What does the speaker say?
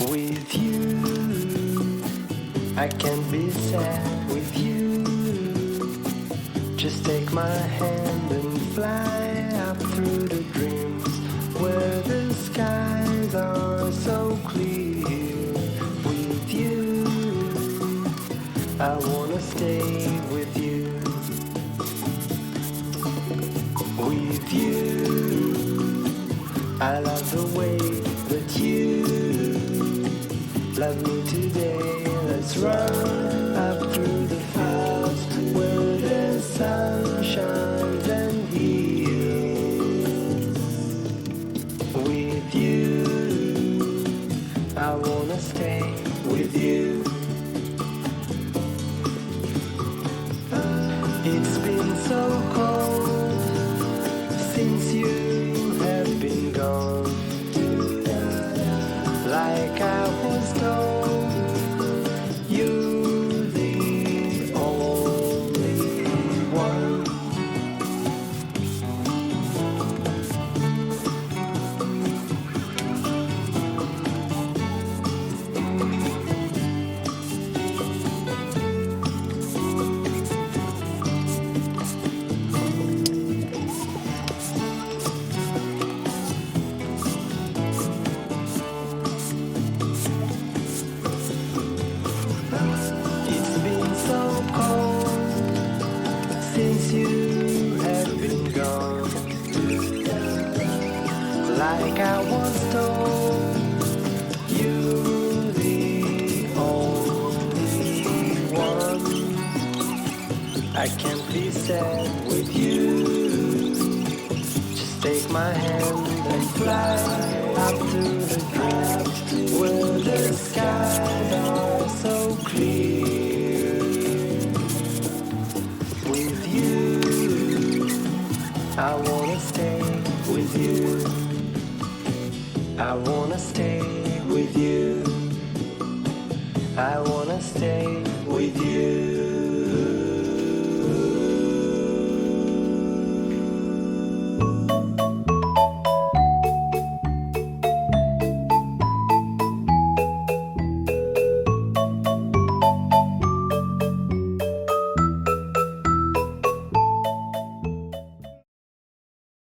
with you. I can't be sad with you. Just take my hand and fly up through the dreams where the skies are so clear. With you, I wanna stay with you. With you, I love the way that you love me today. Let's run up through the fields where the sun shines and heals. With you, I wanna stay with you. It's been so cold since you have been gone. Like I was told, you're the only one. It's been so cold since you have been gone. Like I was told, you're the only one. I can't be sad with you. Just take my hand and fly up to the dreams where the skies are so clear. With you, I wanna stay with you. I wanna stay with you. I wanna stay with you.